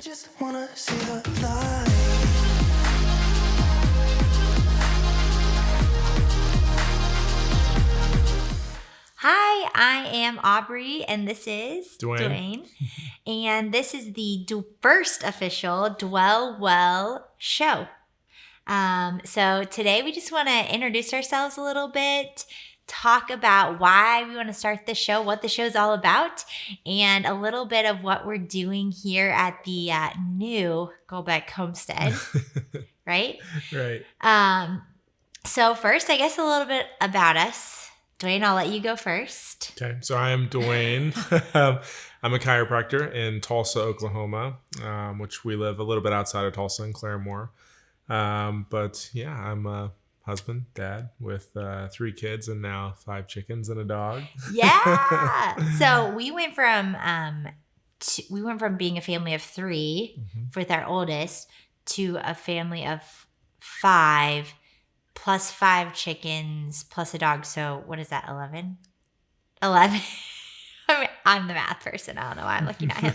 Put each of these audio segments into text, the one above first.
I just wanna see the light. Hi, I am Aubrey, and this is Dwayne. And this is the first official Dwell Well show. So today we just want to introduce ourselves a little bit, talk about why we want to start the show, what the show's all about, and a little bit of what we're doing here at the new Goldbeck Homestead, right? Right. So first, I guess a little bit about us. Dwayne, I'll let you go first. Okay. So I am Dwayne. I'm a chiropractor in Tulsa, Oklahoma, which we live a little bit outside of Tulsa in Claremore. But yeah, I'm a husband, dad with 3 kids and now 5 chickens and a dog. Yeah. So we went from being a family of 3 with our oldest to a family of 5 plus 5 chickens plus a dog. So what is that? 11? 11. I mean, I'm the math person. I don't know why I'm looking at him.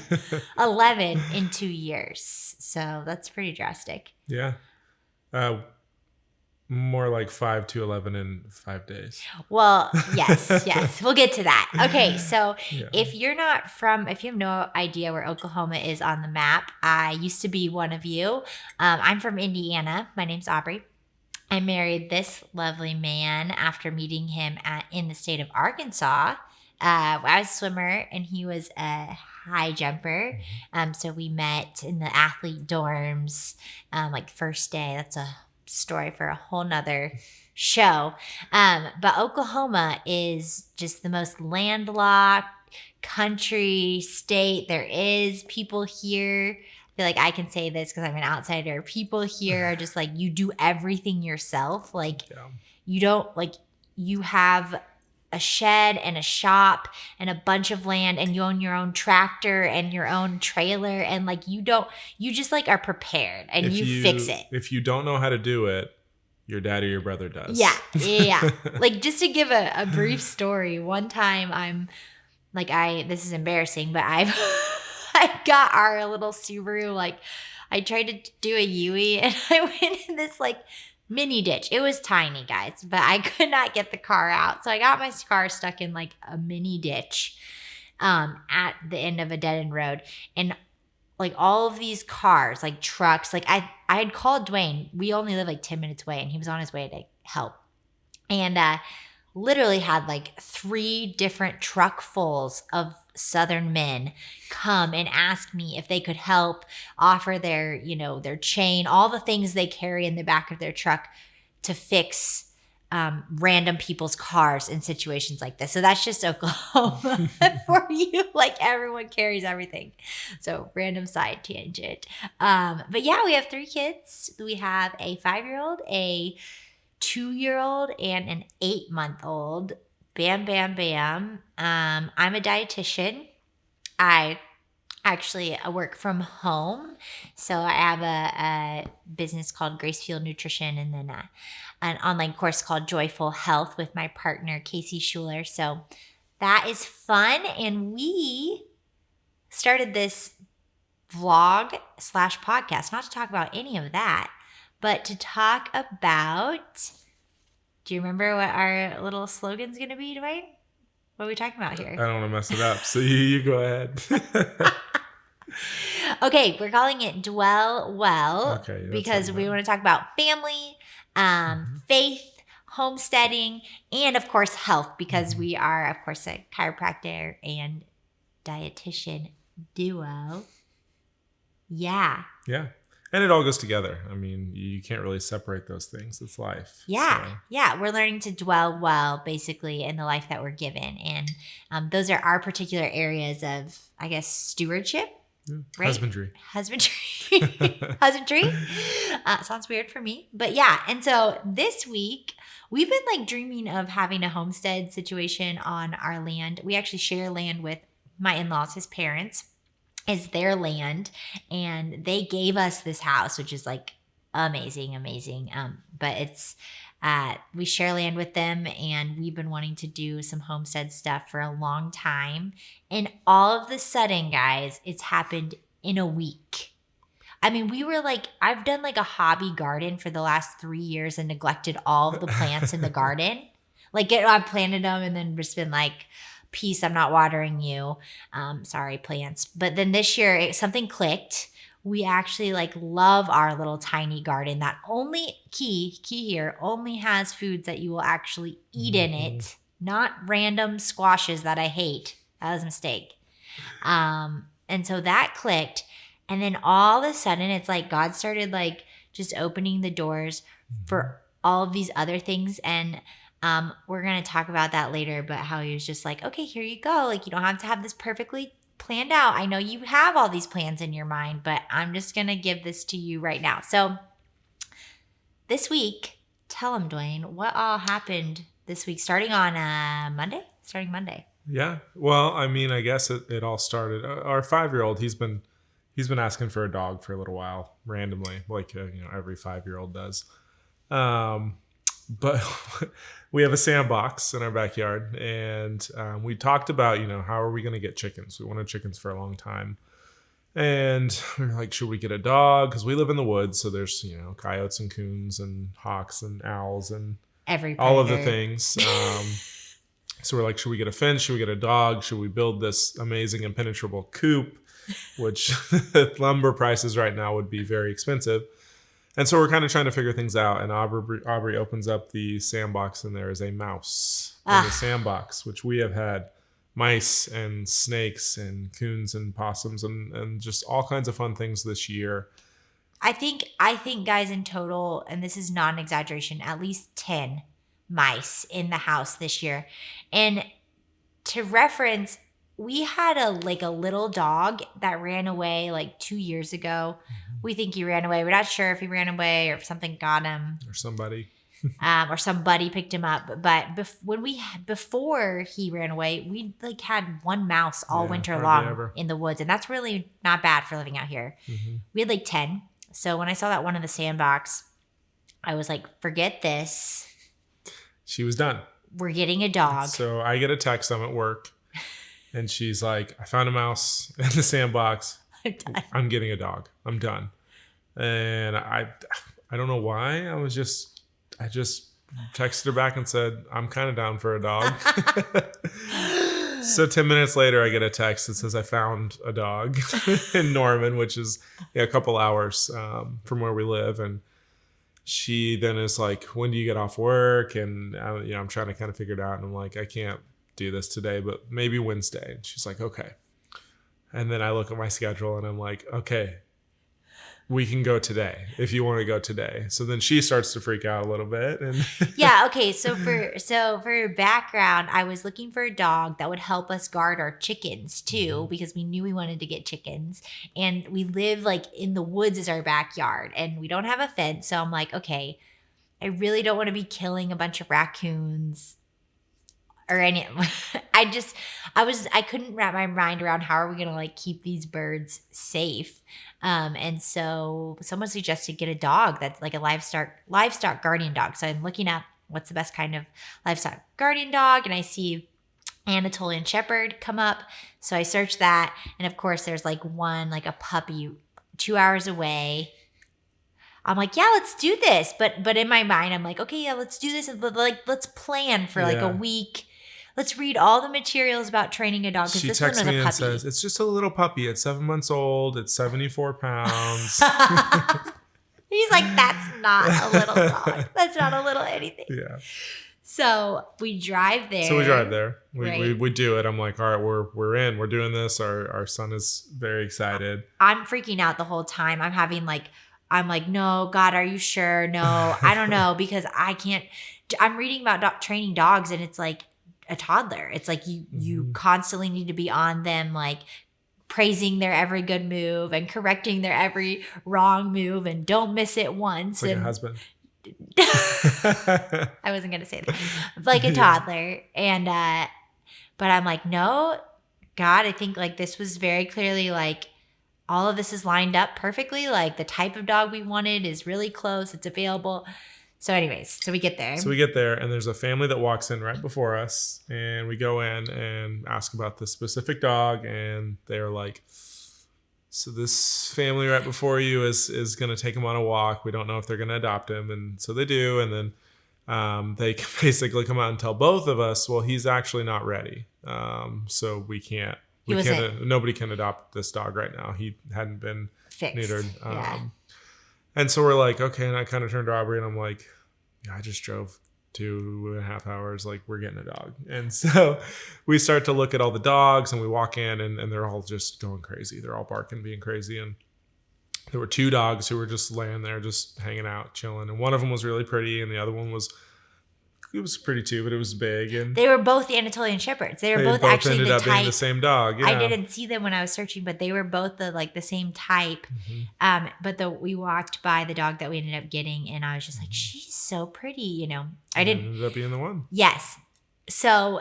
11 in 2 years. So that's pretty drastic. Yeah. More like 5 to 11 in 5 days. Well, yes. We'll get to that. Okay, so Yeah. if you have no idea where Oklahoma is on the map, I used to be one of you. I'm from Indiana. My name's Aubrey. I married this lovely man after meeting him in the state of Arkansas. I was a swimmer and he was a high jumper. So we met in the athlete dorms, like first day. That's a story for a whole nother show. But Oklahoma is just the most landlocked country state there is. People here, I feel like I can say this because I'm an outsider. People here are just like, you do everything yourself. Like, Yeah. you don't, like, you have a shed and a shop and a bunch of land and you own your own tractor and your own trailer and like you just like are prepared and you fix it. If you don't know how to do it, your dad or your brother does. Yeah. Like just to give a brief story, one time this is embarrassing, but I got our little Subaru, like I tried to do a U-turn and I went in this like mini ditch. It was tiny, guys, but I could not get the car out. So I got my car stuck in like a mini ditch at the end of a dead end road. And like all of these cars, like trucks, like I had called Dwayne. We only live like 10 minutes away and he was on his way to help. And literally had like 3 different truckfuls of Southern men come and ask me if they could help, offer their chain, all the things they carry in the back of their truck to fix random people's cars in situations like this. So that's just Oklahoma for you. Like everyone carries everything. So random side tangent. But yeah, we have 3 kids. We have a 5-year-old, a 2-year-old, and an 8-month-old. Bam, bam, bam. I'm a dietitian. I actually work from home. So I have a business called Gracefield Nutrition and then an online course called Joyful Health with my partner, Casey Schuler. So that is fun. And we started this vlog/podcast, not to talk about any of that, but to talk about, do you remember what our little slogan's going to be, Dwayne? What are we talking about here? I don't want to mess it up, so you go ahead. Okay, we're calling it Dwell Well because we want to talk about family, faith, homesteading, and of course health because we are, of course, a chiropractor and dietitian duo. Yeah. Yeah. And it all goes together. I mean, you can't really separate those things. It's life. Yeah. So. Yeah. We're learning to dwell well, basically, in the life that we're given. And those are our particular areas of, I guess, stewardship. Yeah. Right? Husbandry. Husbandry. Sounds weird for me. But yeah. And so this week, we've been like dreaming of having a homestead situation on our land. We actually share land with my in-laws, his parents. Is their land, and they gave us this house, which is like amazing. But it's we share land with them, and we've been wanting to do some homestead stuff for a long time. And all of the sudden, guys, it's happened in a week. I mean, we were like, I've done like a hobby garden for the last 3 years and neglected all of the plants in the garden. Like I planted them and then just been like, peace, I'm not watering you. Sorry, plants. But then this year something clicked. We actually like love our little tiny garden that only key here only has foods that you will actually eat in it, not random squashes that I hate. That was a mistake. And so that clicked. And then all of a sudden it's like God started like just opening the doors for all of these other things. And we're going to talk about that later, but how he was just like, okay, here you go. Like, you don't have to have this perfectly planned out. I know you have all these plans in your mind, but I'm just going to give this to you right now. So this week, tell him, Dwayne, what all happened this week, starting on Monday? Starting Monday. Yeah. Well, I mean, I guess it all started. Our 5-year-old, he's been asking for a dog for a little while, randomly, like every 5-year-old does. But we have a sandbox in our backyard, and we talked about, how are we going to get chickens? We wanted chickens for a long time. And we were like, should we get a dog? Because we live in the woods, so there's, coyotes and coons and hawks and owls and all of the things. So we're like, should we get a finch? Should we get a dog? Should we build this amazing impenetrable coop, which lumber prices right now would be very expensive. And so we're kind of trying to figure things out. And Aubrey opens up the sandbox, and there is a mouse in the sandbox, which we have had mice and snakes and coons and possums and just all kinds of fun things this year. I think guys, in total, and this is not an exaggeration, at least 10 mice in the house this year. And to reference, we had a little dog that ran away like 2 years ago. We think he ran away. We're not sure if he ran away or if something got him. Or somebody. Or somebody picked him up. But before he ran away, we had one mouse all winter long in the woods. And that's really not bad for living out here. Mm-hmm. We had 10. So when I saw that one in the sandbox, I was like, forget this. She was done. We're getting a dog. So I get a text. I'm at work. And she's like, I found a mouse in the sandbox. I'm getting a dog. I'm done. And I don't know why. I just texted her back and said, I'm kind of down for a dog. So 10 minutes later, I get a text that says I found a dog in Norman, which is a couple hours from where we live. And she then is like, when do you get off work? And I'm trying to kind of figure it out. And I'm like, I can't do this today, but maybe Wednesday. And she's like, okay. And then I look at my schedule and I'm like, okay, we can go today if you want to go today. So then she starts to freak out a little bit. And yeah. Okay. So for background, I was looking for a dog that would help us guard our chickens too, because we knew we wanted to get chickens, and we live in the woods is our backyard, and we don't have a fence. So I'm like, okay, I really don't want to be killing a bunch of raccoons or any. I couldn't wrap my mind around how are we going to keep these birds safe. And so someone suggested get a dog that's like a livestock guardian dog. So I'm looking up what's the best kind of livestock guardian dog, and I see Anatolian Shepherd come up. So I search that, and of course there's one a puppy 2 hours away. I'm like, yeah, let's do this. But in my mind, I'm like, okay, yeah, let's do this. Let's plan for a week. Let's read all the materials about training a dog. She texts me and says, it's just a little puppy. It's 7 months old. It's 74 pounds. He's like, that's not a little dog. That's not a little anything. Yeah. So we drive there. We do it. I'm like, all right, we're in. We're doing this. Our son is very excited. I'm freaking out the whole time. I'm like, no, God, are you sure? No, I don't know, because I can't. I'm reading about training dogs, and it's like a toddler. It's like you constantly need to be on them, praising their every good move and correcting their every wrong move, and don't miss it once. Like a husband. I wasn't going to say that. Like a toddler. And, but I'm like, no, God, I think this was very clearly all of this is lined up perfectly. The type of dog we wanted is really close. It's available. So anyways, we get there. And there's a family that walks in right before us, and we go in and ask about the specific dog, and they're like, so this family right before you is going to take him on a walk. We don't know if they're going to adopt him. And so they do. And then they basically come out and tell both of us, well, he's actually not ready. So we can't, nobody can adopt this dog right now. He hadn't been fixed. neutered. Yeah. And so we're like, okay. And I kind of turned to Aubrey and I'm like, yeah, I just drove 2.5 hours, like we're getting a dog. And so we start to look at all the dogs and we walk in and they're all just going crazy. They're all barking, being crazy. And there were 2 dogs who were just laying there, just hanging out, chilling. And one of them was really pretty and the other one was pretty too, but it was big. And they were both Anatolian Shepherds. They were both actually ended the up type. being the same dog. Yeah. I didn't see them when I was searching, but they were both the same type. Mm-hmm. But we walked by the dog that we ended up getting, and I was just like, she's so pretty, you know. I didn't. Ended up being the one. Yes. So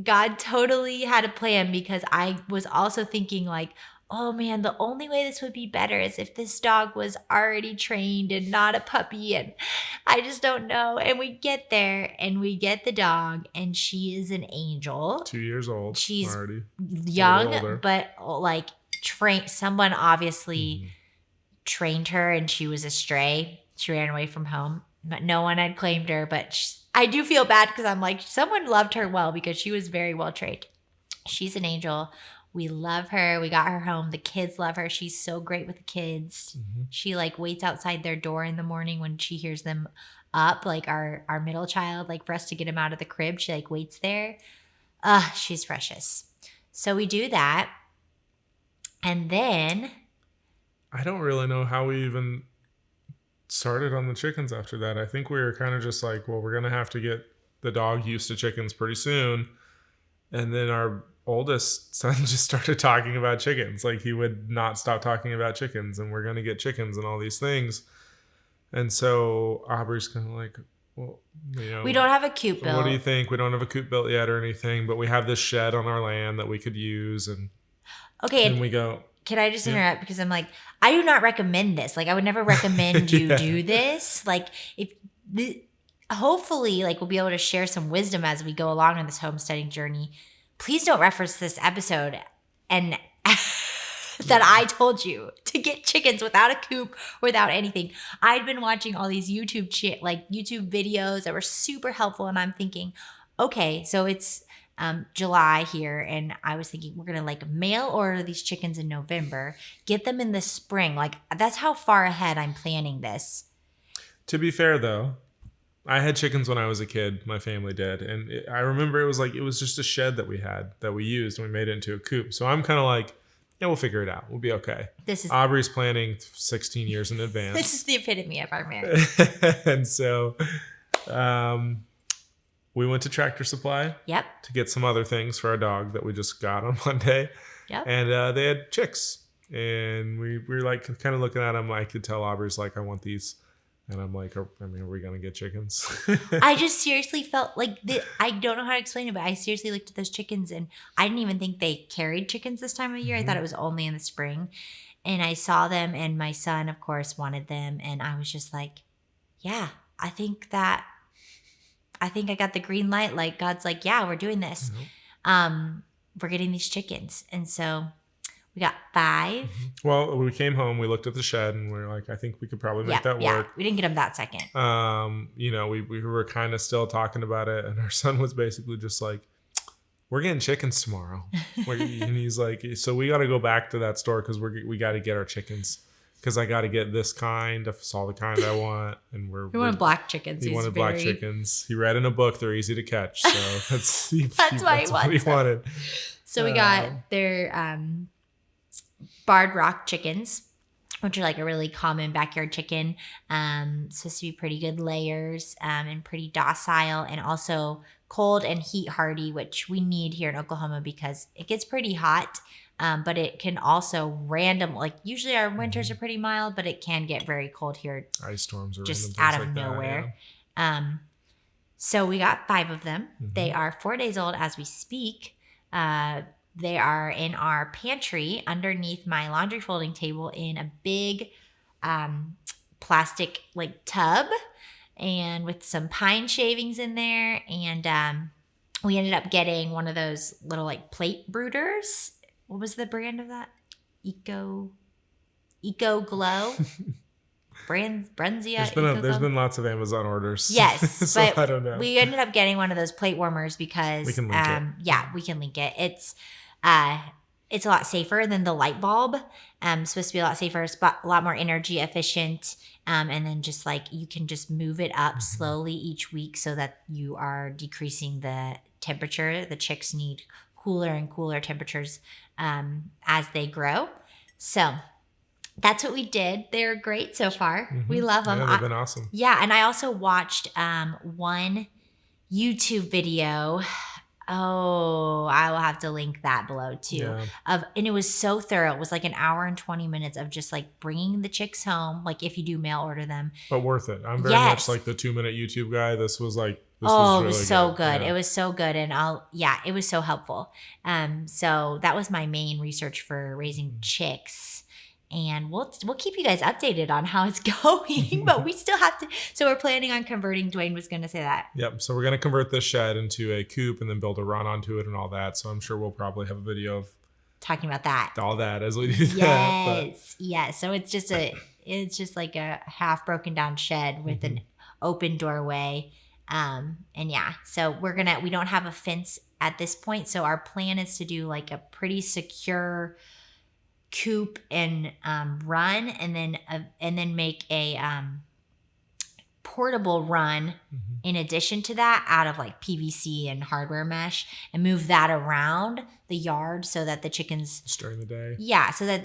God totally had a plan because I was also thinking like, oh man, the only way this would be better is if this dog was already trained and not a puppy. And I just don't know. And we get there and we get the dog and she is an angel. 2 years old. She's already young, but like someone obviously trained her and she was a stray. She ran away from home. But no one had claimed her. But I do feel bad because I'm like, someone loved her well because she was very well trained. She's an angel. We love her. We got her home. The kids love her. She's so great with the kids. Mm-hmm. She like waits outside their door in the morning when she hears them up, like our middle child, like for us to get him out of the crib. She like waits there. She's precious. So we do that. And then I don't really know how we even started on the chickens after that. I think we were kind of just like, well, we're going to have to get the dog used to chickens pretty soon. And then our oldest son just started talking about chickens. Like he would not stop talking about chickens and we're going to get chickens and all these things. And so Aubrey's kind of like, well, you know, we don't have a coop built. What do you think? We don't have a coop built yet or anything, but we have this shed on our land that we could use. And okay. And we go, can I just interrupt? Because I'm like, I do not recommend this. Like I would never recommend you do this. Like hopefully like we'll be able to share some wisdom as we go along on this homesteading journey. Please don't reference this episode and that I told you to get chickens without a coop, without anything. I'd been watching all these YouTube videos that were super helpful, and I'm thinking, okay, so it's July here, and I was thinking we're gonna like mail order these chickens in November, get them in the spring. Like that's how far ahead I'm planning this. To be fair though, I had chickens when I was a kid. My family did. And I remember it was just a shed that we had that we used and we made it into a coop. So I'm kind of like, yeah, we'll figure it out. We'll be okay. Aubrey's planning 16 years in advance. This is the epitome of our marriage. And so we went to Tractor Supply to get some other things for our dog that we just got on Monday. Yep. And they had chicks. And we were like kind of looking at them. I could tell Aubrey's like, I want these. And I'm like, are we going to get chickens? I just seriously felt like, I don't know how to explain it, but I seriously looked at those chickens and I didn't even think they carried chickens this time of year. I thought it was only in the spring. And I saw them and my son, of course, wanted them. And I was just like, yeah, I think I got the green light. Like God's like, yeah, we're doing this. We're getting these chickens. And so we got 5. Well, we came home, we looked at the shed, and we were like, I think we could probably make that work. Yeah, we didn't get them that second. You know, we were kind of still talking about it, and our son was basically just like, we're getting chickens tomorrow. And he's like, so we got to go back to that store because we got to get our chickens. Because I got to get this kind. If it's all the kind I want. And he wanted black chickens. He wanted black chickens. He read in a book they're easy to catch. So that's what he wanted. So we got their barred rock chickens, which are like a really common backyard chicken. Supposed to be pretty good layers and pretty docile and also cold and heat hardy, which we need here in Oklahoma because it gets pretty hot. But it can also usually our winters are pretty mild, but it can get very cold here. Ice storms are just out of nowhere. Yeah. So we got 5 of them. They are 4 days old as we speak. They are in our pantry underneath my laundry folding table in a big plastic like tub and with some pine shavings in there. And we ended up getting one of those little like plate brooders. What was the brand of that? Eco Glow. Brunzia. There's been lots of Amazon orders. Yes, so but I don't know. we ended up getting one of those plate warmers because We can link it. yeah, we can link it. It's a lot safer than the light bulb. Supposed to be a lot safer, it's a lot more energy efficient. And then just like you can just move it up slowly each week so that you are decreasing the temperature. The chicks need cooler and cooler temperatures as they grow. So that's what we did. They're great so far. We love them. Yeah, they've been awesome. Yeah, and I also watched one YouTube video. Oh, I will have to link that below too. Yeah. And it was so thorough. It was like an hour and 20 minutes of just like bringing the chicks home. Like if you do mail order them, But worth it. I'm very much like the 2-minute YouTube guy. This was like, this was really it was so good. Yeah. It was so good, and it was so helpful. So that was my main research for raising chicks. And we'll keep you guys updated on how it's going, but we still have to. So we're planning on converting. Dwayne was going to say that. Yep. So we're going to convert this shed into a coop and then build a run onto it and all that. So I'm sure we'll probably have a video of talking about that. All that as we do that. Yes. So it's just like a half broken down shed with an open doorway. And yeah, so we don't have a fence at this point. So our plan is to do like a pretty secure coop and run, and then make a portable run in addition to that out of like PVC and hardware mesh, and move that around the yard so that the chickens just during the day. Yeah, so that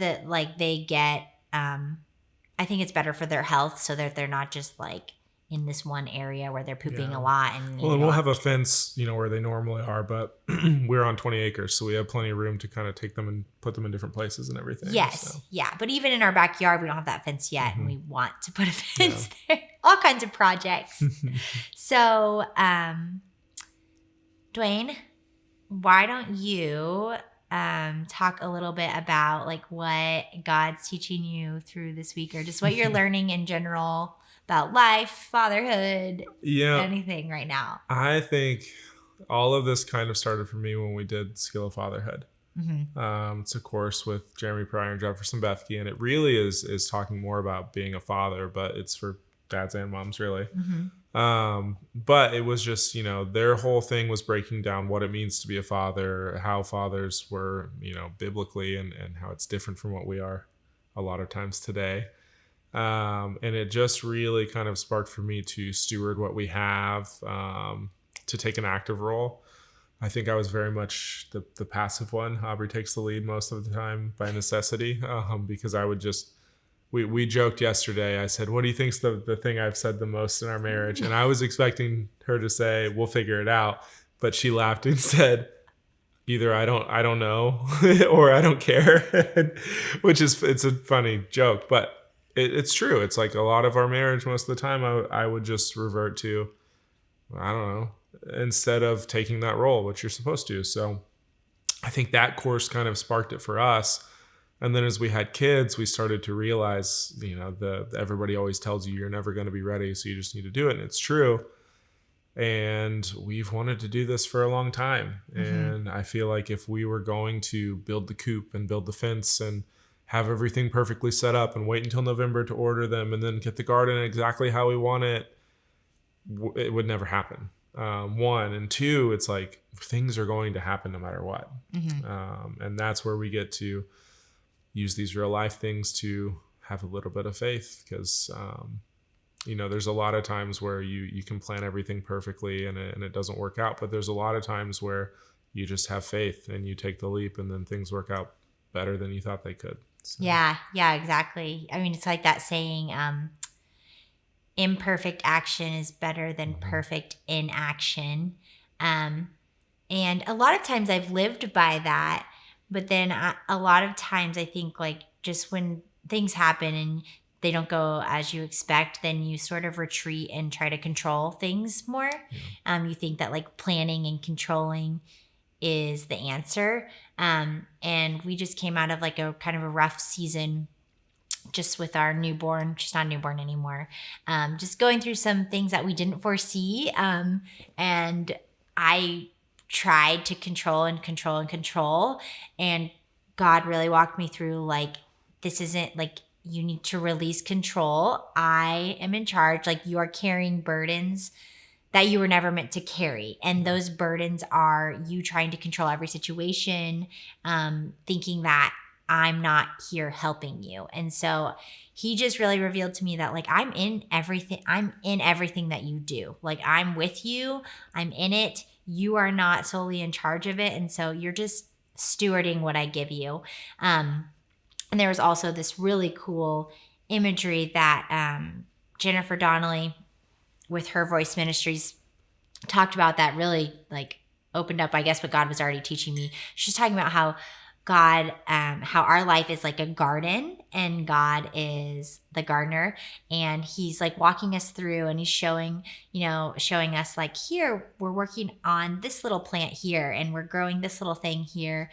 they get I think it's better for their health so that they're not just like in this one area where they're pooping a lot. And we'll have a fence, where they normally are, but we're on 20 acres, so we have plenty of room to kind of take them and put them in different places and everything. Yes, so. Yeah. But even in our backyard, we don't have that fence yet, and we want to put a fence there. All kinds of projects. So, Dwayne, why don't you talk a little bit about like what God's teaching you through this week, or just what you're learning in general about life, fatherhood, anything right now? I think all of this kind of started for me when we did Skill of Fatherhood. It's a course with Jeremy Pryor and Jefferson Bethke, and it really is talking more about being a father, but it's for dads and moms really. But it was just, their whole thing was breaking down what it means to be a father, how fathers were, biblically, and how it's different from what we are a lot of times today. And it just really kind of sparked for me to steward what we have, to take an active role. I think I was very much the passive one. Aubrey takes the lead most of the time by necessity, because I would just, we joked yesterday. I said, what do you think's the thing I've said the most in our marriage? And I was expecting her to say, we'll figure it out. But she laughed and said, either I don't know or I don't care, it's a funny joke, but it's true. It's like a lot of our marriage, most of the time, I would just revert to, I don't know, instead of taking that role, which you're supposed to. So I think that course kind of sparked it for us. And then as we had kids, we started to realize, everybody always tells you you're never going to be ready, so you just need to do it. And it's true. And we've wanted to do this for a long time. And I feel like if we were going to build the coop and build the fence and have everything perfectly set up and wait until November to order them and then get the garden exactly how we want it, it would never happen. One, and two, it's like things are going to happen no matter what. And that's where we get to use these real life things to have a little bit of faith, because there's a lot of times where you can plan everything perfectly and it doesn't work out, but there's a lot of times where you just have faith and you take the leap and then things work out better than you thought they could. So. Yeah, exactly. I mean, it's like that saying, imperfect action is better than perfect inaction. And a lot of times I've lived by that, but then a lot of times I think like just when things happen and they don't go as you expect, then you sort of retreat and try to control things more. You think that like planning and controlling is the answer. And we just came out of like a kind of a rough season just with our newborn. She's not newborn anymore. Just going through some things that we didn't foresee. And I tried to control. And God really walked me through like, this isn't like, you need to release control. I am in charge. Like, you are carrying burdens that you were never meant to carry. And those burdens are you trying to control every situation, thinking that I'm not here helping you. And so he just really revealed to me that, like, I'm in everything that you do. Like, I'm with you. I'm in it. You are not solely in charge of it. And so you're just stewarding what I give you. And there was also this really cool imagery that Jennifer Donnelly with her voice ministries talked about that really like opened up, I guess, what God was already teaching me. She's talking about how God, how our life is like a garden and God is the gardener, and he's like walking us through and he's showing us like, here, we're working on this little plant here and we're growing this little thing here.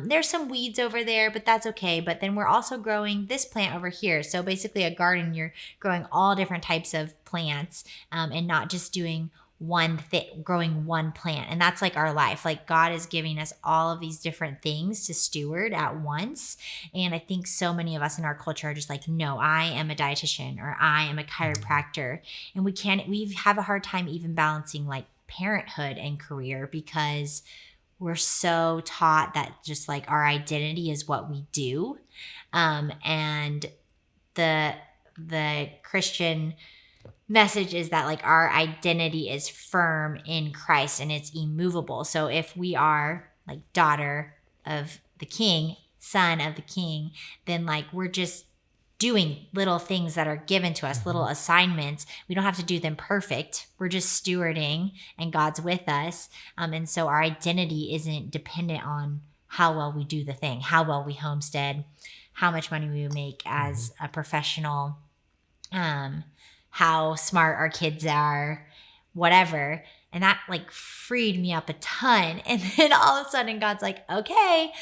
There's some weeds over there, but that's okay. But then we're also growing this plant over here. So basically a garden, you're growing all different types of plants, and not just doing one thing, growing one plant. And that's like our life. Like, God is giving us all of these different things to steward at once. And I think so many of us in our culture are just like, no, I am a dietitian or I am a chiropractor. And we have a hard time even balancing like parenthood and career, because we're so taught that just like our identity is what we do. And the Christian message is that like our identity is firm in Christ and it's immovable. So if we are like daughter of the King, son of the King, then like we're just doing little things that are given to us, little assignments. We don't have to do them perfect. We're just stewarding and God's with us. And so our identity isn't dependent on how well we do the thing, how well we homestead, how much money we make as a professional, how smart our kids are, whatever. And that like freed me up a ton. And then all of a sudden God's like, okay,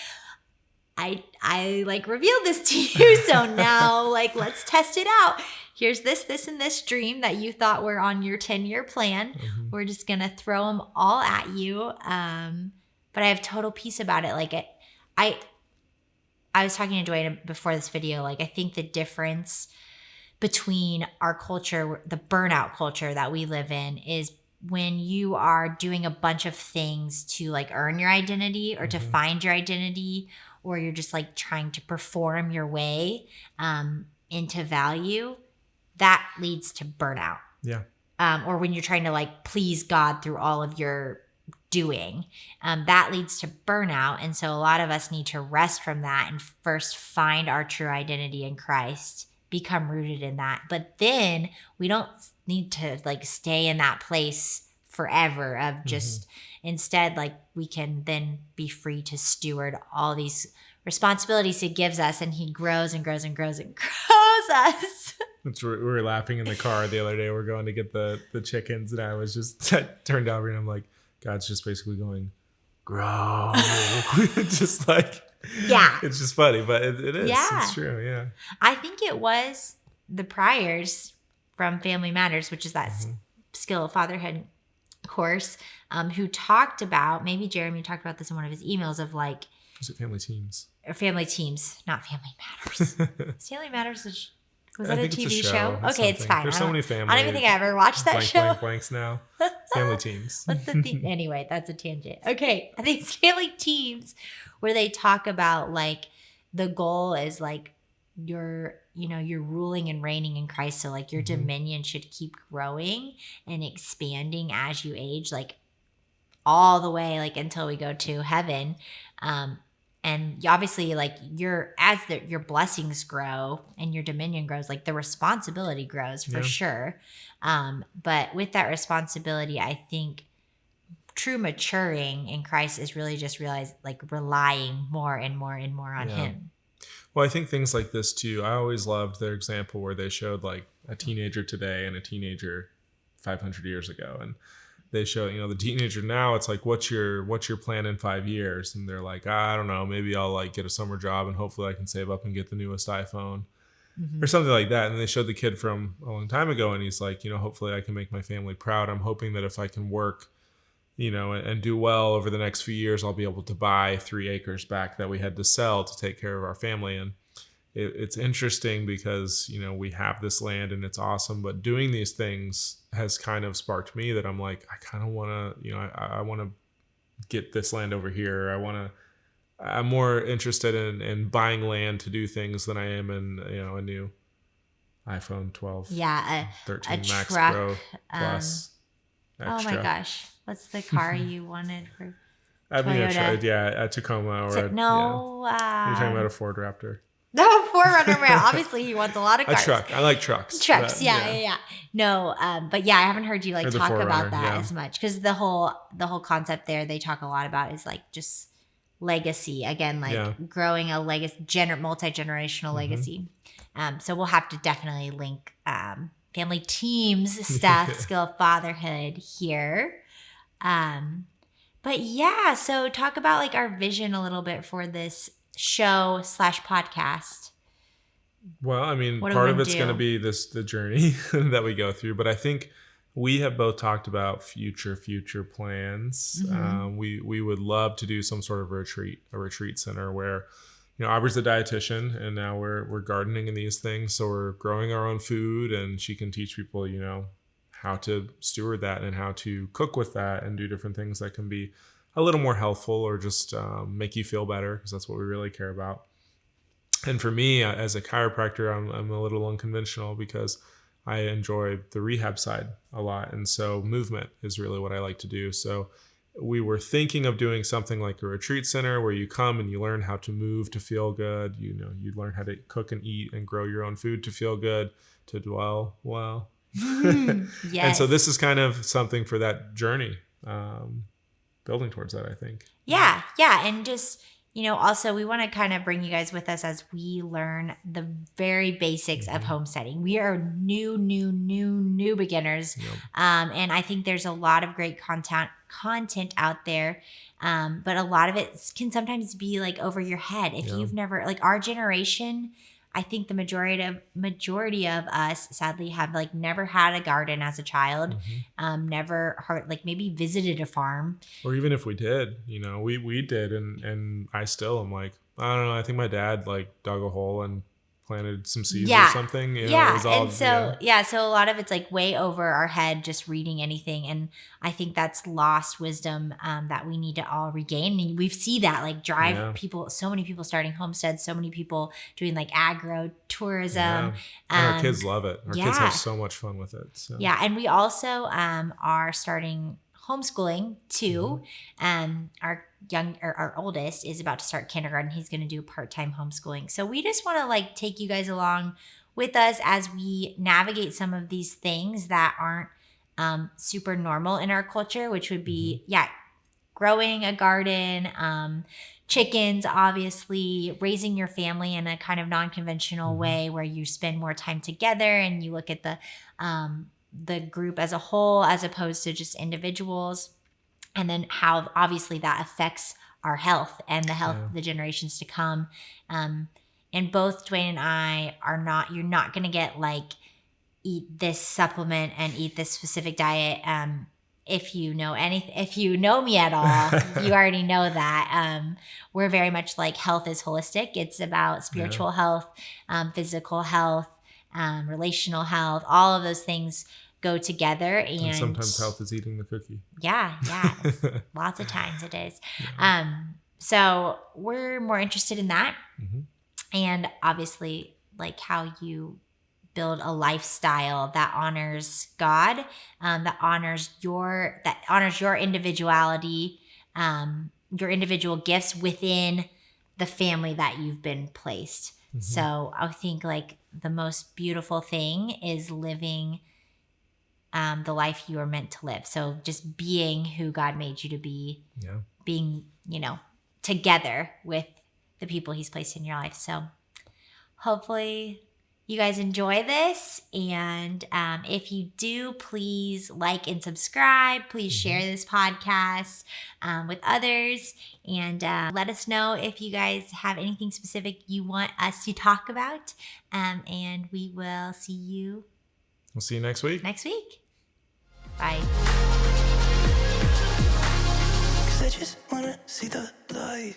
I like revealed this to you. So now like, let's test it out. Here's this, and this dream that you thought were on your 10-year plan. We're just going to throw them all at you. But I have total peace about it. Like I was talking to Dwayne before this video. Like, I think the difference between our culture, the burnout culture that we live in, is when you are doing a bunch of things to like earn your identity or to find your identity, or you're just like trying to perform your way into value, that leads to burnout. Yeah. Or when you're trying to like please God through all of your doing, that leads to burnout. And so a lot of us need to rest from that and first find our true identity in Christ, become rooted in that. But then we don't need to like stay in that place forever of just instead, like we can then be free to steward all these responsibilities he gives us, and he grows and grows and grows and grows us. We were laughing in the car the other day. We're going to get the chickens, and I turned over and I'm like, God's just basically going, grow. Just like, yeah, it's just funny, but it is. Yeah. It's true. Yeah. I think it was the Priors from Family Matters, which is that skill of fatherhood course, who talked about, maybe Jeremy talked about this in one of his emails, of like, is it Family Teams? Or Family Teams, not Family Matters. Family Matters was that a think it's TV show? Okay, it's fine. There's so many family. I don't even think I ever watched that show. Blanks now. Family Teams. What's the theme? Anyway, that's a tangent. Okay, I think it's Family Teams, where they talk about like the goal is like you're ruling and reigning in Christ. So like your dominion should keep growing and expanding as you age, like all the way like until we go to heaven. And obviously, like your blessings grow and your dominion grows, like the responsibility grows for sure. But with that responsibility, I think true maturing in Christ is really just relying more and more and more on him. Well, I think things like this too. I always loved their example where they showed like a teenager today and a teenager 500 years ago, and they show, the teenager now, it's like, what's your plan in 5 years? And they're like, I don't know, maybe I'll like get a summer job and hopefully I can save up and get the newest iPhone or something like that. And they showed the kid from a long time ago, and he's like, hopefully I can make my family proud. I'm hoping that if I can work, and do well over the next few years, I'll be able to buy 3 acres back that we had to sell to take care of our family. And it's interesting because, we have this land and it's awesome, but doing these things has kind of sparked me that I'm like, I kind of want to, I want to get this land over here. I'm more interested in buying land to do things than I am in, a new iPhone 12, Yeah, 13 a Max truck, Pro Plus extra. Oh my gosh, what's the car you wanted for I mean, Toyota? a Tacoma or No, you're talking about a Ford Raptor. no, 4Runner man. Obviously, he wants a lot of A cars. truck. I like trucks. Trucks, yeah. No, but yeah, I haven't heard you Or the talk 4Runner, about that yeah. as much because the whole concept they talk a lot about is just legacy again, growing a legacy, multi-generational legacy. So we'll have to definitely link family teams stuff, skill of fatherhood here. But yeah, so talk about our vision a little bit for this show / podcast. Well, I mean, What are we part of gonna it's do? going to be the journey that we go through, but I think we have both talked about future plans. We would love to do some sort of a retreat center where, Aubrey's a dietitian and now we're gardening in these things. So we're growing our own food and she can teach people, how to steward that and how to cook with that and do different things that can be a little more healthful or just make you feel better, because that's what we really care about. And for me, as a chiropractor, I'm a little unconventional because I enjoy the rehab side a lot. And so movement is really what I like to do. So we were thinking of doing something like a retreat center where you come and you learn how to move to feel good. You learn how to cook and eat and grow your own food to feel good, to dwell well. Yes. And so this is kind of something for that journey, building towards that, I think. Yeah. And just, also we want to kind of bring you guys with us as we learn the very basics of homesteading. We are new beginners. Yep. And I think there's a lot of great content out there. But a lot of it can sometimes be over your head. If you've never, our generation, I think the majority of us sadly have never had a garden as a child, never heard, maybe visited a farm. Or even if we did, we did. And I still am I don't know. I think my dad dug a hole and planted some seeds or something. It was all, and so so a lot of it's way over our head just reading anything, and I think that's lost wisdom that we need to all regain. And we see that drive people, so many people starting homesteads, so many people doing agro tourism, and our kids love it. Our kids have so much fun with it. So. Yeah, and we also are starting homeschooling too. Our oldest is about to start kindergarten. He's going to do part-time homeschooling. So we just want to take you guys along with us as we navigate some of these things that aren't super normal in our culture, which would be, growing a garden, chickens, obviously, raising your family in a kind of non-conventional way where you spend more time together and you look at the group as a whole as opposed to just individuals, and then how obviously that affects our health and the health of the generations to come. And both Dwayne and I you're not going to get eat this supplement and eat this specific diet. If you know me at all, you already know that. We're very much health is holistic. It's about spiritual health, physical health, relational health, all of those things go together. And sometimes health is eating the cookie. Yeah. Lots of times it is. So we're more interested in that. And obviously how you build a lifestyle that honors God, that honors your individuality, your individual gifts within the family that you've been placed. So I think the most beautiful thing is living the life you are meant to live. So just being who God made you to be, being, together with the people he's placed in your life. So hopefully you guys enjoy this. And if you do, please like and subscribe. Please share this podcast with others. And let us know if you guys have anything specific you want us to talk about. And we will see you. We'll see you next week. Bye. 'Cause I just wanna see the light.